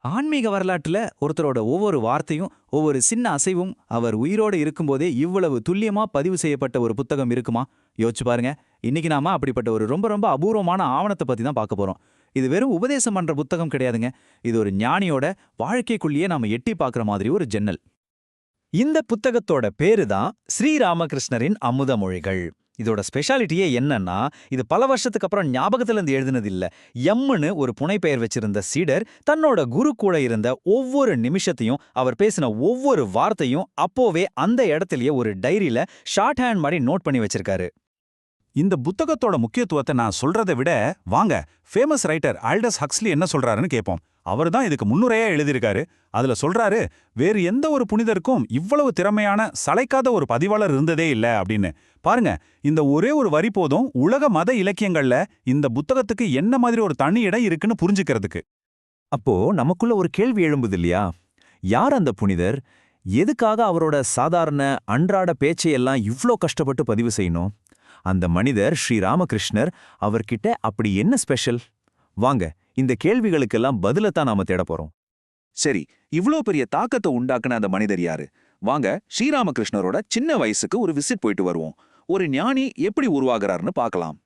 ஆன்மீக வரலாற்றுல ஒருத்தரோட ஒவ்வொரு வார்த்தையும், ஒவ்வொரு சின்ன அசைவும் அவர் உயிரோடு இருக்கும்போதே இவ்வளவு துல்லியமா பதிவு செய்யப்பட்ட ஒரு புத்தகம் இருக்குமா? யோசிச்சு பாருங்க. இன்னைக்கு நாம அப்படிப்பட்ட ஒரு ரொம்ப ரொம்ப அபூர்வமான ஆவணத்தை பத்தி தான் பார்க்க போறோம். இது வெறும் உபதேசம் பண்ற புத்தகம் கிடையாதுங்க. இது ஒரு ஞானியோட வாழ்க்கைக்குள்ளேயே நாம எட்டி பார்க்குற மாதிரி ஒரு ஜன்னல். இந்த புத்தகத்தோட பேரு தான் ஸ்ரீராமகிருஷ்ணரின் அமுத மொழிகள். இதோட ஸ்பெஷாலிட்டியே என்னன்னா, இது பல வருஷத்துக்கு அப்புறம் ஞாபகத்துல இருந்து எழுதுனது இல்ல. எம்முன்னு ஒரு புனைப்பெயர் வச்சிருந்த சீடர் தன்னோட குரு கூட இருந்த ஒவ்வொரு நிமிஷத்தையும், அவர் பேசின ஒவ்வொரு வார்த்தையும் அப்போவே அந்த இடத்துலயே ஒரு டைரியில ஷார்ட் ஹேண்ட் மாதிரி நோட் பண்ணி வச்சிருக்காரு. இந்த புத்தகத்தோட முக்கியத்துவத்தை நான் சொல்றதை விட வாங்க ஃபேமஸ் ரைட்டர் ஆல்டஸ் ஹக்ஸ்லி என்ன சொல்றாருன்னு கேட்போம். அவர் தான் இதுக்கு முன்னுரையா எழுதியிருக்காரு. அதுல சொல்றாரு, வேறு எந்த ஒரு புனிதருக்கும் இவ்வளவு திறமையான சளைக்காத ஒரு பதிவாளர் இருந்ததே இல்ல அப்படின்னு. பாருங்க, இந்த ஒரே ஒரு வரி போதும் உலக மத இலக்கியங்கள்ல இந்த புத்தகத்துக்கு என்ன மாதிரி ஒரு தனி இடம் இருக்குன்னு புரிஞ்சுக்கிறதுக்கு. அப்போ நமக்குள்ள ஒரு கேள்வி எழும்புது இல்லையா? யார் அந்த புனிதர்? எதுக்காக அவரோட சாதாரண அன்றாட பேச்சையெல்லாம் இவ்ளோ கஷ்டப்பட்டு பதிவு செய்யணும்? அந்த மனிதர் ஸ்ரீராமகிருஷ்ணர். அவர்கிட்ட அப்படி என்ன ஸ்பெஷல்? வாங்க, இந்த கேள்விகளுக்கெல்லாம் பதிலத்தான் நாம தேட போறோம். சரி, இவ்ளோ பெரிய தாக்கத்தை உண்டாக்குன அந்த மனிதர் யாரு? வாங்க ஸ்ரீராமகிருஷ்ணரோட சின்ன வயசுக்கு ஒரு விசிட் போயிட்டு வருவோம். ஒரு ஞானி எப்படி உருவாகிறாருன்னு பார்க்கலாம்.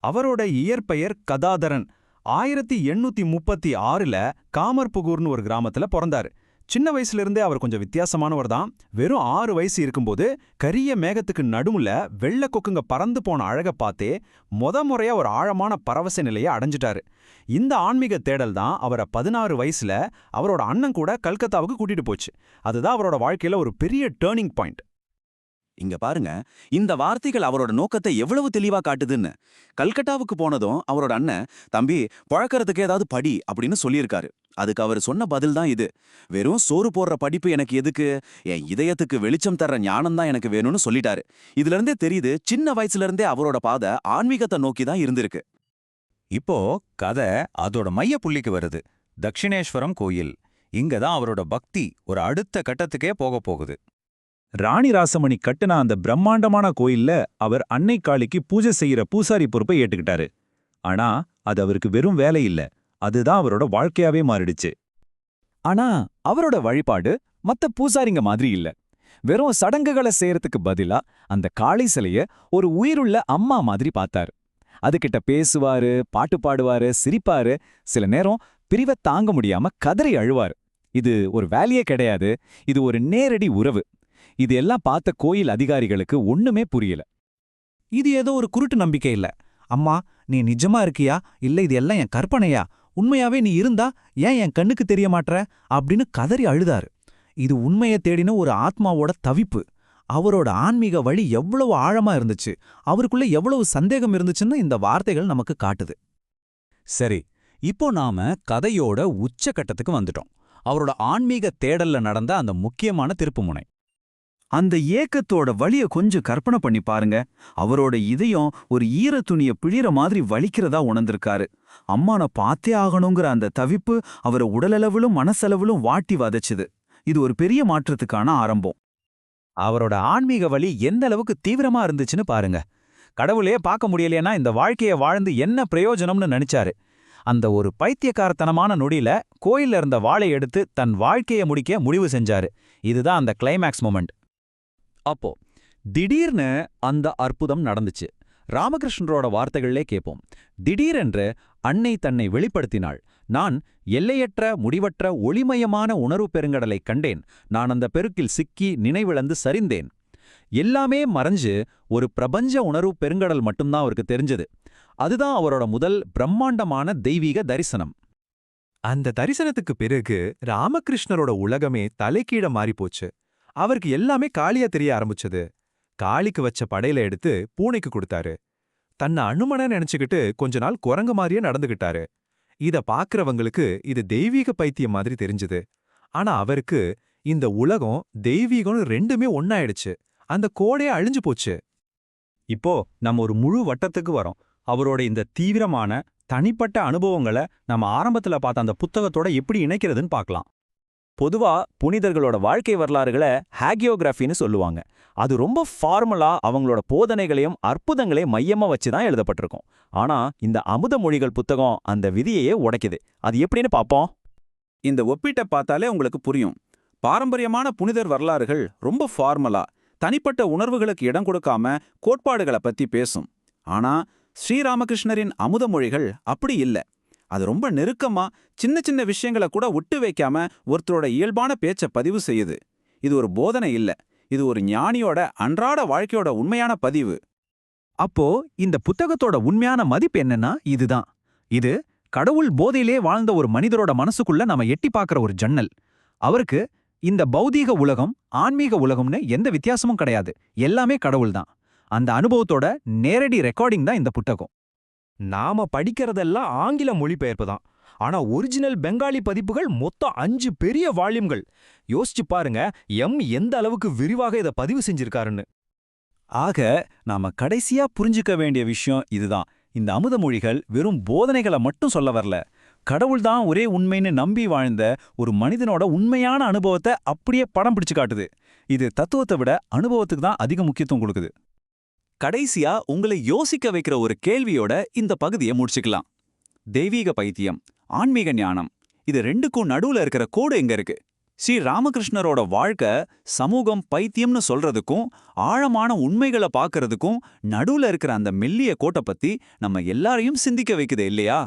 அவரோட இயற்பெயர் கதாதரன். 1836ல காமர்புகூர்னு ஒரு கிராமத்துல பிறந்தாரு. சின்ன வயசுல இருந்தே அவர் கொஞ்சம் வித்தியாசமானவர் தான். வெறும் 6 வயசு இருக்கும்போது கரிய மேகத்துக்கு நடுவுல வெள்ளை கொக்குங்க பறந்து போன அழக பார்த்தே முறையா ஒரு ஆழமான பரவச நிலையை அடைஞ்சிட்டாரு. இந்த ஆன்மீக தேடல் தான் அவரை 16 வயசுல அவரோட அண்ணன் கூட கல்கத்தாவுக்கு கூட்டிட்டு போச்சு. அதுதான் அவரோட வாழ்க்கையில ஒரு பெரிய டேர்னிங் பாயிண்ட். இங்க பாருங்க, இந்த வார்த்தைகள் அவரோட நோக்கத்தை எவ்வளவு தெளிவா காட்டுதுன்னு. கல்கட்டாவுக்கு போனதும் அவரோட அண்ணன், தம்பி பழக்கறதுக்கு ஏதாவது படி அப்படின்னு சொல்லியிருக்காரு. அதுக்கு அவர் சொன்ன பதில் தான் இது. வெறும் சோறு போடுற படிப்பு எனக்கு எதுக்கு, என் இதயத்துக்கு வெளிச்சம் தர்ற ஞானம் தான் எனக்கு வேணும்னு சொல்லிட்டாரு. இதுல இருந்தே தெரியுது, சின்ன வயசுல இருந்தே அவரோட பாதை ஆன்மீகத்தை நோக்கி தான் இருந்திருக்கு. இப்போ கதை அதோட மைய புள்ளிக்கு வருது. தக்ஷிணேஸ்வரம் கோயில். இங்க தான் அவரோட பக்தி ஒரு அடுத்த கட்டத்துக்கே போகுது. ராணி ராசமணி கட்டுன அந்த பிரம்மாண்டமான கோயில்ல அவர் அன்னை காளிக்கு பூஜை செய்யற பூசாரி பொறுப்பை ஏத்துக்கிட்டாரு. ஆனா அது அவருக்கு வெறும் வேலை இல்ல, அதுதான் அவரோட வாழ்க்கையாவே மாறிடுச்சு. ஆனா அவரோட வழிபாடு மத்த பூசாரிங்க மாதிரி இல்ல. வெறும் சடங்குகளை செய்யறதுக்கு பதிலா அந்த காளி சிலைய ஒரு உயிருள்ள அம்மா மாதிரி பார்த்தாரு. அதுகிட்ட பேசுவாரு, பாட்டு பாடுவாரு, சிரிப்பாரு, சில நேரம் பிரிவை தாங்க முடியாம கதறி அழுவாரு. இது ஒரு வேலையே கிடையாது, இது ஒரு நேரடி உறவு. இது எல்லாம் பார்த்த கோயில் அதிகாரிகளுக்கு ஒண்ணுமே புரியல. இது ஏதோ ஒரு குருட்டு நம்பிக்கை இல்ல. அம்மா, நீ நிஜமா இருக்கியா இல்ல இது எல்லாம் என் கற்பனையா? உண்மையாவே நீ இருந்தா ஏன் என் கண்ணுக்கு தெரிய மாட்ற அப்படின்னு கதறி அழுதாரு. இது உண்மையை தேடின ஒரு ஆத்மாவோட தவிப்பு. அவரோட ஆன்மீக வழி எவ்வளவு ஆழமா இருந்துச்சு, அவருக்குள்ள எவ்வளவு சந்தேகம் இருந்துச்சுன்னு இந்த வார்த்தைகள் நமக்கு காட்டுது. சரி, இப்போ நாம கதையோட உச்சகட்டத்துக்கு வந்துட்டோம். அவரோட ஆன்மீக தேடல்ல நடந்த அந்த முக்கியமான திருப்புமுனை. அந்த ஏக்கத்தோட வலிய கொஞ்சம் கற்பனை பண்ணி பாருங்க. அவரோட இதயம் ஒரு ஈர துணிய பிழிற மாதிரி வலிக்கிறதா உணர்ந்திருக்காரு. அம்மான பார்த்தே ஆகணுங்கிற அந்த தவிப்பு அவரை உடலளவிலும் மனசளவிலும் வாட்டி வதச்சுது. இது ஒரு பெரிய மாற்றத்துக்கான ஆரம்பம். அவரோட ஆன்மீக வழி எந்த அளவுக்கு தீவிரமா இருந்துச்சுன்னு பாருங்க. கடவுளையே பார்க்க முடியலையேனா இந்த வாழ்க்கைய வாழ்ந்து என்ன பிரயோஜனம்னு நினைச்சாரு. அந்த ஒரு பைத்தியக்காரத்தனமான நொடியில கோயில்ல இருந்த வாளை எடுத்து தன் வாழ்க்கையை முடிக்க முடிவு செஞ்சாரு. இதுதான் அந்த கிளைமேக்ஸ் மொமெண்ட். அப்போ திடீர்னு அந்த அற்புதம் நடந்துச்சு. ராமகிருஷ்ணரோட வார்த்தைகளிலே கேட்போம். திடீரென்று அன்னை தன்னை வெளிப்படுத்தினாள். நான் எல்லையற்ற முடிவற்ற ஒளிமயமான உணர்வு பெருங்கடலை கண்டேன். நான் அந்த பெருக்கில் சிக்கி நினைவிழந்து சரிந்தேன். எல்லாமே மறைஞ்சு ஒரு பிரபஞ்ச உணர்வு பெருங்கடல் மட்டும்தான் அவருக்கு தெரிஞ்சது. அதுதான் அவரோட முதல் பிரம்மாண்டமான தெய்வீக தரிசனம். அந்த தரிசனத்துக்கு பிறகு ராமகிருஷ்ணரோட உலகமே தலைகீழ மாறிப்போச்சு. அவருக்கு எல்லாமே காளியா தெரிய ஆரம்பிச்சது. காளிக்கு வச்ச படையில எடுத்து பூனைக்கு கொடுத்தாரு. தன்னை அனுமன நினைச்சுக்கிட்டு கொஞ்ச நாள் குரங்கு மாதிரியே நடந்துகிட்டாரு. இத பாக்குறவங்களுக்கு இது தெய்வீக பைத்தியம் மாதிரி தெரிஞ்சது. ஆனா அவருக்கு இந்த உலகம் தெய்வீகம்னு ரெண்டுமே ஒன்னாயிடுச்சு. அந்த கோடே அழிஞ்சு போச்சு. இப்போ நம்ம ஒரு முழு வட்டத்துக்கு வரோம். அவரோட இந்த தீவிரமான தனிப்பட்ட அனுபவங்களை நம்ம ஆரம்பத்துல பார்த்த அந்த புத்தகத்தோட எப்படி இணைக்கிறதுன்னு பார்க்கலாம். பொதுவா புனிதர்களோட வாழ்க்கை வரலாறுகளை ஹேகியோகிராஃபின்னு சொல்லுவாங்க. அது ரொம்ப ஃபார்மலா அவங்களோட போதனைகளையும் அற்புதங்களையும் மையமா வச்சுதான் எழுதப்பட்டிருக்கும். ஆனா இந்த அமுத மொழிகள் புத்தகம் அந்த விதியையே உடைக்குது. அது எப்படின்னு பார்ப்போம். இந்த ஒப்பீட்டை பார்த்தாலே உங்களுக்கு புரியும். பாரம்பரியமான புனிதர் வரலாறுகள் ரொம்ப ஃபார்மலா, தனிப்பட்ட உணர்வுகளுக்கு இடம் கொடுக்காம கோட்பாடுகளை பத்தி பேசும். ஆனா ஸ்ரீராமகிருஷ்ணரின் அமுத மொழிகள் அப்படி இல்ல. அது ரொம்ப நெருக்கமா, சின்ன சின்ன விஷயங்களை கூட விட்டு வைக்காம ஒருத்தரோட இயல்பான பேச்ச பதிவு செய்யுது. இது ஒரு போதனை இல்ல, இது ஒரு ஞானியோட அன்றாட வாழ்க்கையோட உண்மையான பதிவு. அப்போ இந்த புத்தகத்தோட உண்மையான மதிப்பு என்னன்னா இதுதான். இது கடவுள் போதையிலே வாழ்ந்த ஒரு மனிதரோட மனசுக்குள்ள நாம எட்டி பார்க்கற ஒரு ஜன்னல். அவருக்கு இந்த பௌதீக உலகம், ஆன்மீக உலகம்னு எந்த வித்தியாசமும் கிடையாது. எல்லாமே கடவுள் தான். அந்த அனுபவத்தோட நேரடி ரெக்கார்டிங் தான் இந்த புத்தகம். நாம படிக்கிறதெல்லாம் ஆங்கில மொழிபெயர்ப்பு தான். ஆனா ஒரிஜினல் பெங்காலி பதிப்புகள் மொத்தம் 5 பெரிய வால்யூம்கள். யோசிச்சு பாருங்க எந்த அளவுக்கு விரிவாக இதை பதிவு செஞ்சிருக்காருன்னு. ஆக நாம கடைசியா புரிஞ்சுக்க வேண்டிய விஷயம் இதுதான். இந்த அமுத மொழிகள் வெறும் போதனைகளை மட்டும் சொல்ல வரல. கடவுள்தான் ஒரே உண்மைன்னு நம்பி வாழ்ந்த ஒரு மனிதனோட உண்மையான அனுபவத்தை அப்படியே படம் பிடிச்சு காட்டுது. இது தத்துவத்தை விட அனுபவத்துக்கு தான் அதிக முக்கியத்துவம் கொடுக்குது. கடைசியா உங்களை யோசிக்க வைக்கிற ஒரு கேள்வியோட இந்த பகுதியை முடிச்சுக்கலாம். தெய்வீக பைத்தியம், ஆன்மீக ஞானம், இது ரெண்டுக்கும் நடுவுல இருக்கிற கோடு எங்க இருக்கு? ஸ்ரீ ராமகிருஷ்ணரோட வாழ்க்கை சமூகம் பைத்தியம்னு சொல்றதுக்கும் ஆழமான உண்மைகளை பார்க்கறதுக்கும் நடுவுல இருக்கிற அந்த மெல்லிய கோட்டை பத்தி நம்ம எல்லாரையும் சிந்திக்க வைக்குது இல்லையா?